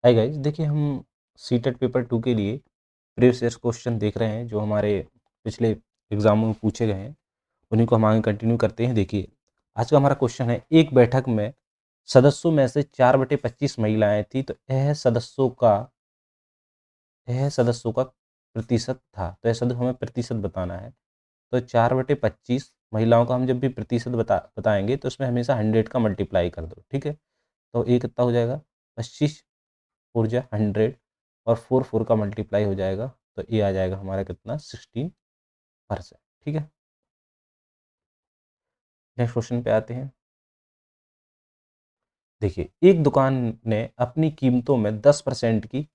Hi guys, देखिए हम CTET paper 2 के लिए प्रीवियस ईयर क्वेश्चन देख रहे हैं जो हमारे पिछले एग्जामों में पूछे गए हैं। उन्हीं को हम आगे कंटिन्यू करते हैं। देखिए आज का हमारा क्वेश्चन है, एक बैठक में सदस्यों में से 4/25 महिलाएं थी, तो यह सदस्यों का प्रतिशत था। तो यह सदस्य हमें प्रतिशत बताना है। तो 4/25 महिलाओं का हम जब भी प्रतिशत बताएंगे तो उसमें हमेशा 100 का मल्टीप्लाई कर दो, ठीक है। तो ये कितना हो जाएगा, 25 ऊर्जा 100 और 4 का मल्टीप्लाई हो जाएगा, तो ये आ जाएगा हमारा कितना, 16%। ठीक है, नेक्स्ट क्वेश्चन पे आते हैं। देखिए एक दुकान ने अपनी कीमतों में 10% की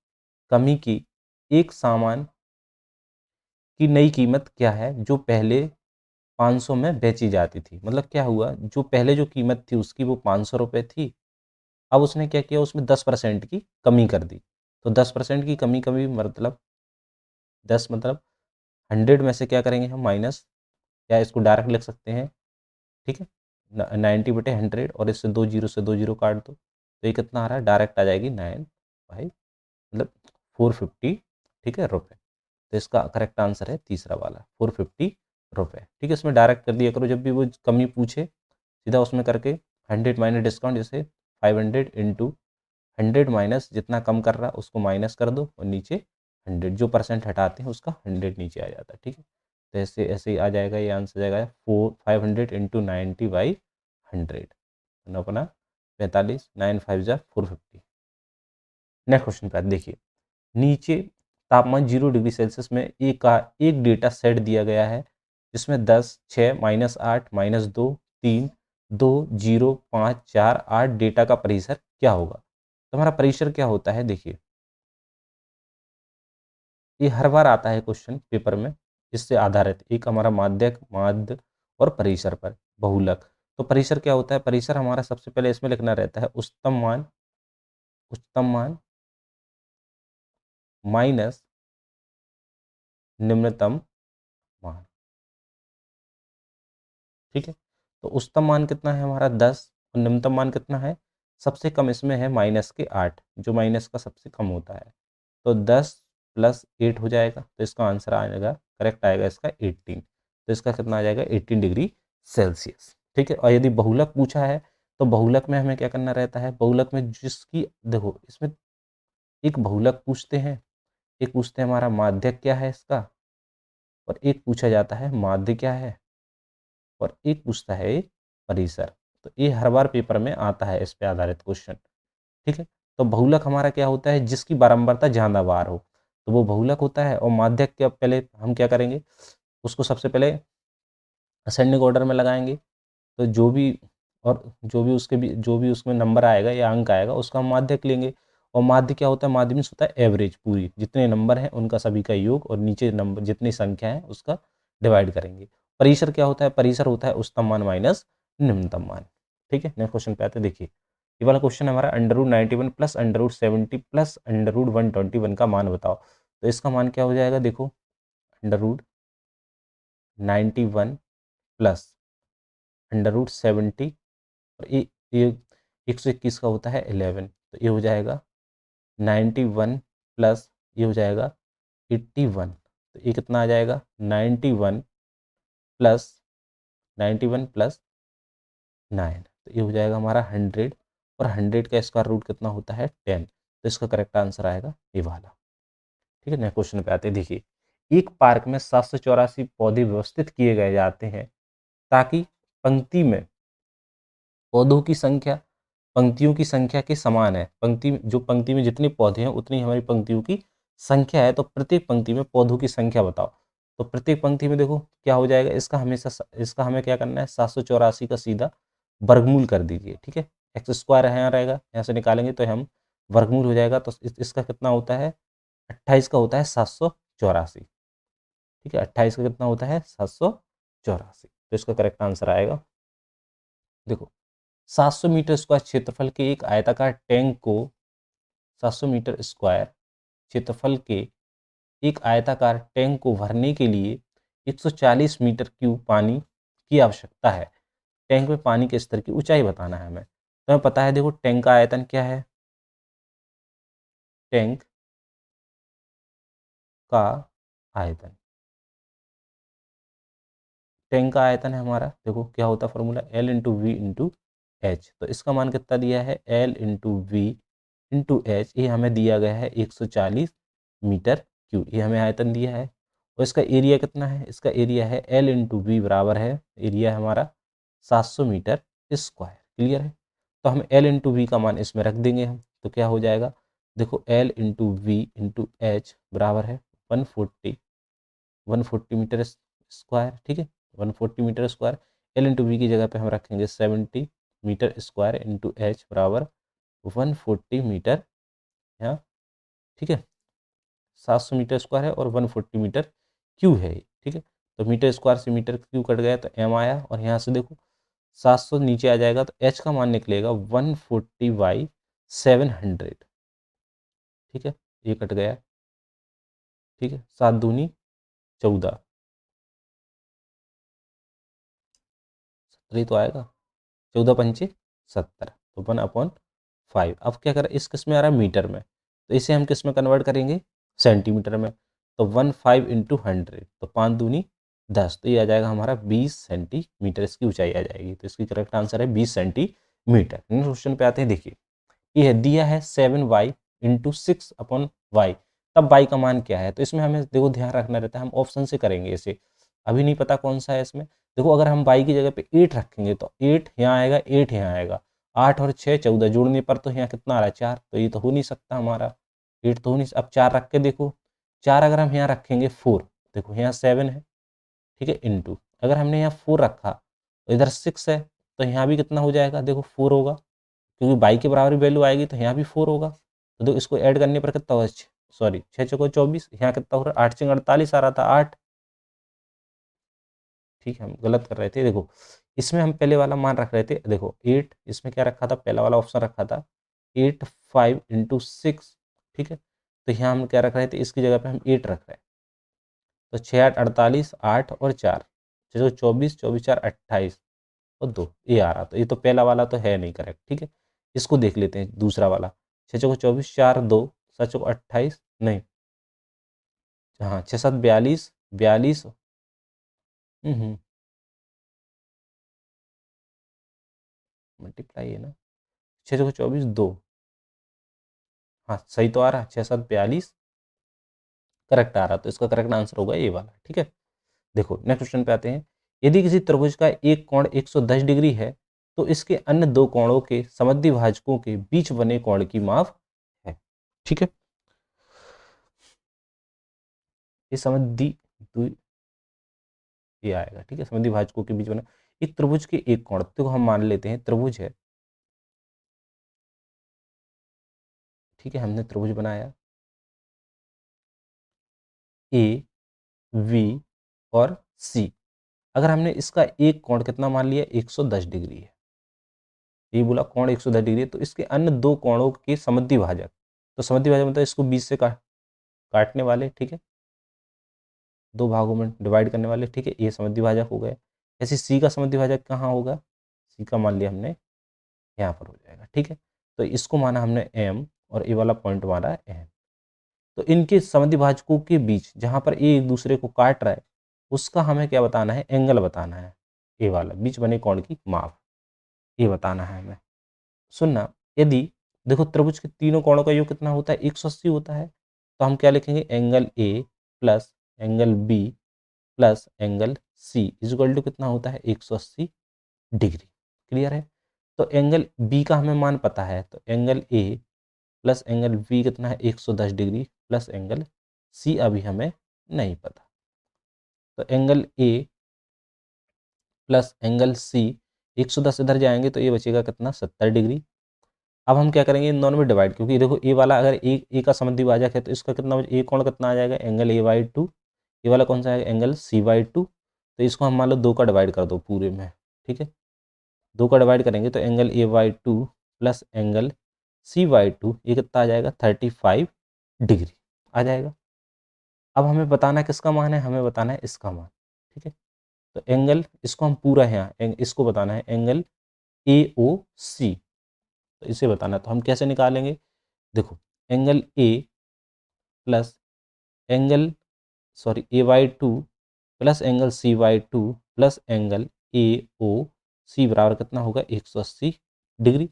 कमी की। एक सामान की नई कीमत क्या है जो पहले 500 में बेची जाती थी। मतलब क्या हुआ, जो पहले जो कीमत थी उसकी वो 500 रुपये थी। अब उसने क्या किया, उसमें 10% की कमी कर दी। तो 10% की कमी कमी मतलब 10 मतलब 100 में से क्या करेंगे हम, माइनस, या इसको डायरेक्ट लिख सकते हैं, ठीक है। 90/100 और इससे दो जीरो काट दो, तो ये कितना आ रहा है, डायरेक्ट आ जाएगी 9 बाई मतलब 450, ठीक है, रुपये। तो इसका करेक्ट आंसर है तीसरा वाला, 450 रुपये। ठीक है, इसमें डायरेक्ट कर दिया करो, जब भी वो कमी पूछे सीधा उसमें करके 100 माइनस डिस्काउंट, जैसे 500 इंटू 100 माइनस जितना कम कर रहा उसको माइनस कर दो, और नीचे 100 जो परसेंट हटाते हैं उसका 100 नीचे आ जाता है। ठीक है, तो ऐसे ऐसे ही आ जाएगा, ये आंसर आ जाएगा 500 इंटू 90/100, अपना 45, 9×5=450। नेक्स्ट क्वेश्चन पे देखिए, नीचे तापमान 0 डिग्री सेल्सियस में एक डेटा सेट दिया गया है जिसमें 10, 6, -8, -2, 3, 2, 0, 5, 4, 8 डेटा का परिसर क्या होगा। तो हमारा परिसर क्या होता है, देखिए ये हर बार आता है क्वेश्चन पेपर में। इससे आधारित एक हमारा माध्यक, माध्य और परिसर पर बहुलक। तो परिसर क्या होता है, परिसर हमारा सबसे पहले इसमें लिखना रहता है उच्चतम मान माइनस निम्नतम मान। ठीक है, तो उच्चतम मान कितना है हमारा 10, और निम्नतम मान कितना है, सबसे कम इसमें है -8, जो माइनस का सबसे कम होता है। तो 10 + 8 हो जाएगा, तो इसका आंसर आएगा, करेक्ट आएगा इसका 18। तो इसका कितना आ जाएगा, 18 डिग्री सेल्सियस। ठीक है, और यदि बहुलक पूछा है तो बहुलक में हमें क्या करना रहता है, बहुलक में जिसकी, देखो इसमें एक बहुलक पूछते हैं, एक पूछते हैं हमारा माध्यक क्या है इसका, और एक पूछा जाता है माध्य क्या है, और एक पूछता है परिसर। तो ये हर बार पेपर में आता है इस पे आधारित क्वेश्चन। ठीक है, तो बहुलक हमारा क्या होता है, जिसकी बारंबारता ज़्यादा बार हो, तो वो बहुलक होता है। और माध्यक क्या, पहले हम क्या करेंगे, उसको सबसे पहले असेंडिंग ऑर्डर में लगाएंगे। तो जो भी उसमें नंबर आएगा या अंक आएगा उसका हम माध्यक लेंगे। और माध्य क्या होता है, माध्य मीन्स होता है एवरेज, पूरी जितने नंबर हैं उनका सभी का योग, और नीचे नंबर जितनी संख्या है उसका डिवाइड करेंगे। परिसर क्या होता है, परिसर होता है उच्चतम मान माइनस निम्नतम मान। ठीक है, नेक्स्ट क्वेश्चन पे आते हैं। देखिए ये वाला क्वेश्चन हमारा √91 प्लस √70 प्लस √121 का मान बताओ। तो इसका मान क्या हो जाएगा, देखो √91 प्लस √70, और ये 121 का होता है 11, तो ये हो जाएगा 91 प्लस ये हो जाएगा 81। तो ये कितना आ जाएगा, प्लस 91 प्लस 9, तो ये हो जाएगा हमारा 100, और 100 का स्क्वायर रूट कितना होता है 10। तो इसका करेक्ट आंसर आएगा ये वाला। ठीक है, नेक्स्ट क्वेश्चन पे आते हैं। देखिए एक पार्क में 784 पौधे व्यवस्थित किए गए जाते हैं ताकि पंक्ति में पौधों की संख्या पंक्तियों की संख्या के समान है। पंक्ति में जितने पौधे हैं उतनी हमारी पंक्तियों की संख्या है। तो प्रत्येक पंक्ति में पौधों की संख्या बताओ। तो प्रत्येक पंक्ति में देखो क्या हो जाएगा, इसका हमें क्या करना है, 784 का सीधा वर्गमूल कर दीजिए। ठीक है, एक्स स्क्वायर यहाँ रहेगा, यहाँ से निकालेंगे तो हम वर्गमूल हो जाएगा। तो इसका कितना होता है, 28 का होता है 784। ठीक है, 28 का कितना होता है 784। तो इसका करेक्ट आंसर आएगा, देखो 700 मीटर स्क्वायर क्षेत्रफल के एक आयताकार टैंक को 700 मीटर स्क्वायर क्षेत्रफल के एक आयताकार टैंक को भरने के लिए 140 मीटर क्यूब पानी की आवश्यकता है। टैंक में पानी के स्तर की ऊंचाई बताना है हमें। तो हमें पता है, देखो टैंक का आयतन क्या है, टैंक का आयतन। टैंक का आयतन है हमारा, देखो क्या होता है formula, L into v into h. तो इसका मान कितना दिया है, L into v into h, ये हमें दिया गया है 140 मीटर क्यूब, ये हमें आयतन दिया है। और इसका एरिया कितना है, इसका एरिया है L इंटू वी बराबर है, एरिया है हमारा 700 मीटर स्क्वायर। क्लियर है। तो हम L इंटू वी का मान इसमें रख देंगे हम, तो क्या हो जाएगा, देखो L into v into h बराबर है 140 मीटर स्क्वायर। ठीक है, 140 metre square. L into v की जगह पे हम रखेंगे 70 मीटर स्क्वायर इंटू एच बराबर 140 मीटर, यहाँ ठीक है, 700 मीटर स्क्वायर है और 140 मीटर क्यू है ये। ठीक है, तो मीटर स्क्वायर से मीटर क्यू कट गया तो एम आया, और यहाँ से देखो 700 नीचे आ जाएगा तो एच का मान निकलेगा 140/700। ठीक है, ये कट गया। ठीक है, 7 दूनी 14, 17 तो आएगा, 14 पंचे 70, तो 1/5। अब क्या करें, इस किस में आ रहा है, मीटर में, तो इसे हम किस में कन्वर्ट करेंगे, सेंटीमीटर में। तो 15 इंटू 100, तो 5 दूनी 10, तो ये आ जाएगा हमारा 20 सेंटीमीटर, इसकी ऊंचाई आ जाएगी। तो इसकी करेक्ट आंसर है 20 सेंटीमीटर। नेक्स्ट क्वेश्चन पे आते हैं, देखिए ये है दिया है 7y इंटू 6/y, तब y का मान क्या है। तो इसमें हमें देखो ध्यान रखना रहता है, हम ऑप्शन से करेंगे इसे, अभी नहीं पता कौन सा है इसमें। देखो अगर हम y की जगह पे 8 रखेंगे तो 8 यहाँ आएगा, 8 यहाँ आएगा, 8 और 6 14, जोड़ने पर तो यहाँ कितना आ रहा है 4, तो ये तो हो नहीं सकता हमारा, 8 तो हो नहीं। अब 4 रख के देखो, 4 अगर हम यहाँ रखेंगे 4, देखो यहाँ 7 है, ठीक है, इंटू अगर हमने यहाँ 4 रखा तो इधर 6 है, तो यहाँ भी कितना हो जाएगा, देखो 4 होगा, क्योंकि बाई के बराबर वैल्यू आएगी तो यहाँ भी 4 होगा। तो देखो इसको ऐड करने पर कितना होगा, सॉरी 6 चौको 24, यहाँ कितना हो रहा है 8 6 48 आ रहा था 8। ठीक है, हम गलत कर रहे थे, देखो इसमें हम पहले वाला मान रख रहे थे, देखो 8, इसमें क्या रखा था, पहला वाला ऑप्शन रखा था 8 5 इंटू 6। ठीक है, तो यहाँ हम क्या रख रहे थे, इसकी जगह पे हम 8 रख रहे हैं। तो 6 8 48, 8 और 4, 6 24, 24 4 28 और 2, ये आ रहा, तो ये तो पहला वाला तो है नहीं करेक्ट। ठीक है, इसको देख लेते हैं दूसरा वाला, 6 चौको 24, 4 2, 7 चौको 28, नहीं, हाँ 6 7 42, 42, मल्टीप्लाई है ना, 6 चौको 24 2, हाँ सही तो आ रहा है, 6 7 42 करेक्ट आ रहा, तो इसका करेक्ट आंसर होगा ये वाला। ठीक है, देखो नेक्स्ट क्वेश्चन पे आते हैं, यदि किसी त्रिभुज का एक कोण 110 डिग्री है तो इसके अन्य दो कोणों के समद्विभाजकों के बीच बने कोण की माप है। ठीक है, ये समद्वि द्वि- ये आएगा। ठीक है, समद्विभाजकों के बीच बना एक त्रिभुज के एक कोण, तो हम मान लेते हैं त्रिभुज है। ठीक है, हमने त्रिभुज बनाया ए वी और सी, अगर हमने इसका एक कोण कितना मान लिया 110 डिग्री है, ये बोला कोण 110 डिग्री है, तो इसके अन्य दो कोणों के समद्विभाजक, तो समद्विभाजक मतलब इसको 20 से काटने वाले, ठीक है, दो भागों में डिवाइड करने वाले। ठीक है, ये समद्विभाजक हो गए। ऐसे सी का समद्विभाजक कहाँ होगा, सी का मान लिया हमने यहाँ पर हो जाएगा। ठीक है, तो इसको माना हमने एम और ये वाला पॉइंट माना एन। तो इनके समद्विभाजकों के बीच जहाँ पर ये एक दूसरे को काट रहा है, उसका हमें क्या बताना है, एंगल बताना है, ये वाला बीच बने कोण की माप, ये बताना है हमें। सुनना, यदि देखो त्रिभुज के तीनों कोणों का योग कितना होता है, 180 होता है, तो हम क्या लिखेंगे, angle A plus angle b plus angle c is equal to कितना होता है, 180 डिग्री। क्लियर है। तो एंगल बी का हमें मान पता है, तो एंगल ए प्लस एंगल बी कितना है, 110 डिग्री प्लस एंगल सी अभी हमें नहीं पता। तो एंगल ए प्लस एंगल सी 110 इधर जाएंगे तो ये बचेगा कितना, 70 डिग्री। अब हम क्या करेंगे, इन दोनों में डिवाइड, क्योंकि देखो ए वाला अगर एक ए का समद्विभाजक है तो इसका कितना ए कोण कितना आ जाएगा, एंगल A/2। ये वाला कौन सा आएगा, एंगल C/2। तो इसको हम मान लो दो का डिवाइड कर दो पूरे में। ठीक है, दो का डिवाइड करेंगे तो angle A/2 plus angle C/2 ये कितना आ जाएगा, 35 डिग्री आ जाएगा। अब हमें बताना है किसका मान है, हमें बताना है इसका मान। ठीक है, तो एंगल इसको हम पूरा है यहाँ इसको बताना है एंगल AOC, तो इसे बताना है, तो हम कैसे निकालेंगे, देखो angle A plus angle A by two plus angle C by two plus angle A O C बराबर कितना होगा 180 डिग्री।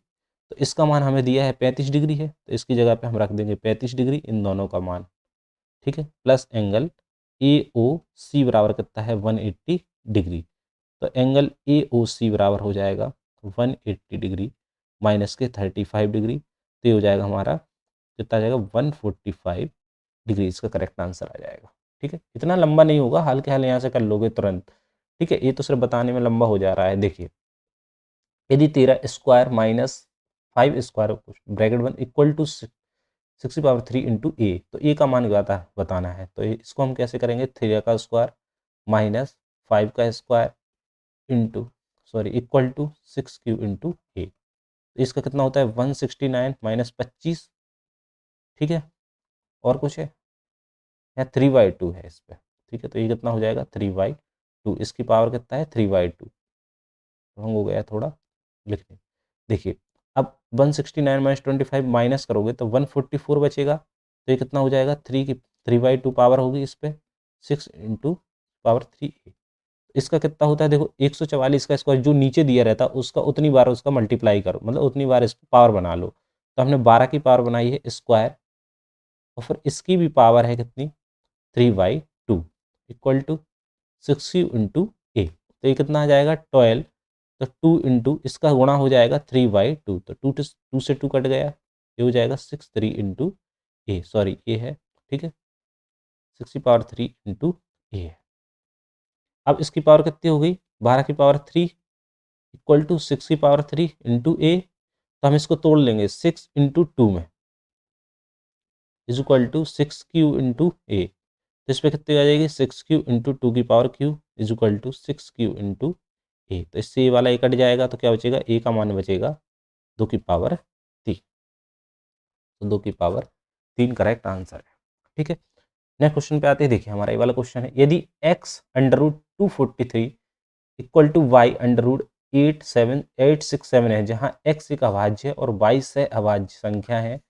तो इसका मान हमें दिया है 35 डिग्री है, तो इसकी जगह पे हम रख देंगे 35 डिग्री इन दोनों का मान, ठीक है। Plus angle A O C बराबर कितना है 180 डिग्री। तो एंगल ए ओ सी बराबर हो जाएगा 180 डिग्री माइनस के 35 डिग्री, तो ये हो जाएगा हमारा कितना आ जाएगा 145 डिग्री, इसका करेक्ट आंसर आ जाएगा। ठीक है, इतना लंबा नहीं होगा, हाल के हाल यहाँ से कर लोगे तुरंत। ठीक है, ये तो सिर्फ बताने में लंबा हो जा रहा है। देखिए, यदि 13 square minus 5 square bracket 1 equal to 60 power 3 into A, तो ए का मान बताना है। तो इसको हम कैसे करेंगे, 3 का स्क्वायर माइनस 5 का square into equal to 6 Q into A. तो इसका कितना होता है 169 माइनस 25। ठीक है, और कुछ है या 3/2 है इस पर। ठीक है, तो ये कितना हो जाएगा 3/2, इसकी पावर कितना है 3/2। रॉन्ग हो गया थोड़ा लिखने। देखिए, अब 169 माइनस 25 माइनस करोगे तो 144 बचेगा। तो ये कितना हो जाएगा 3/2 पावर होगी इस पर 6 इंटू पावर 3 ए। इसका कितना होता है देखो 144 का स्क्वायर जो नीचे दिया रहता है उसका उतनी बार उसका मल्टीप्लाई करो, मतलब उतनी बार इस पावर बना लो। तो हमने 12 की पावर बनाई है स्क्वायर, और फिर इसकी भी पावर है कितनी 3/2 इक्वल टू 60 इंटू ए। तो ये कितना आ जाएगा 12। तो 2 इंटू इसका गुणा हो जाएगा 3/2, तो 2 से 2 कट गया, ये हो जाएगा 6 इंटू ए, ए है। ठीक है, 60 पावर 3 इंटू ए है। अब इसकी पावर कितनी हो गई 12 की पावर 3 इक्वल टू 6 की पावर 3 इंटू ए। तो हम इसको तोड़ लेंगे 6 इंटू 2 में is equal to 6 Q into A. तो इस पर कितनी आ जाएगी 6 क्यू इंटू 2 की power Q is equal to 6 Q into A. तो इससे ये वाला ए कट जाएगा, तो क्या बचेगा ए का मान बचेगा 2 की पावर 3। तो 2 की पावर 3 करेक्ट आंसर है। ठीक है, नेक्स्ट क्वेश्चन पे आते हैं। देखिए, हमारा ये वाला क्वेश्चन है, यदि x under root 243 equal to y under root 867 है, जहाँ एक्स एक अभाज्य है और वाई से अभाज्य संख्या है,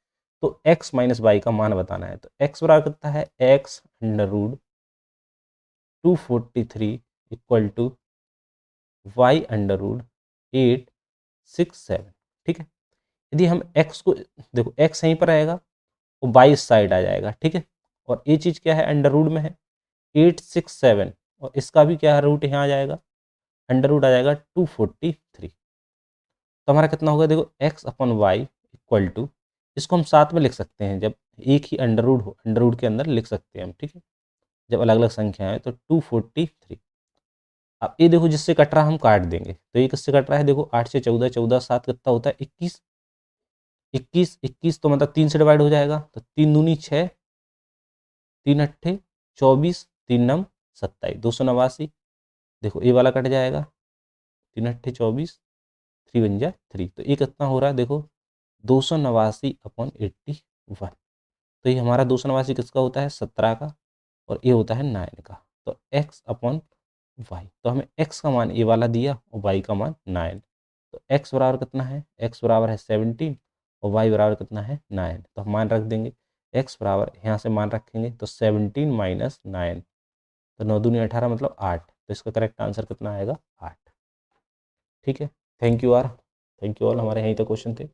तो एक्स माइनस वाई का मान बताना है। तो एक्स बराबर कितना है x under root 243 equal to y under root 867। ठीक है, यदि हम x को देखो x यहीं पर आएगा और y इस साइड आ जाएगा। ठीक है, और ये चीज़ क्या है अंडर रूट में है 867, और इसका भी क्या है रूट यहाँ आ जाएगा, अंडर रूट आ जाएगा 243। तो हमारा कितना होगा देखो x upon y equal to, इसको हम साथ में लिख सकते हैं, जब एक ही अंडर रूट हो अंडर रूट के अंदर लिख सकते हैं हम। ठीक है, जब अलग अलग संख्या है तो 243। अब ये देखो जिससे कट रहा हम काट देंगे, तो ये किससे कट रहा है देखो 8 से 14, 14 7 कितना होता है 21, 21 तो मतलब 3 से डिवाइड हो जाएगा, तो 3 दूनी 6, 3 अट्ठे 24, 3 नम 27, 289। देखो ये वाला कट जाएगा, 3 अट्ठे 24, 3 बन जा 3, तो ये कितना हो रहा है देखो 289/81। तो ये हमारा 289 किसका होता है 17 का, और ये होता है 9 का। तो x अपॉन वाई, तो हमें x का मान ये वाला दिया और y का मान 9। तो x बराबर कितना है x बराबर है 17 और y बराबर कितना है 9। तो हम मान रख देंगे x बराबर, यहाँ से मान रखेंगे तो 17 माइनस 9, तो 9 दूनी 18 मतलब 8। तो इसका करेक्ट आंसर कितना आएगा 8। ठीक है, थैंक यू आर, थैंक यू ऑल, हमारे यहीं तक क्वेश्चन थे।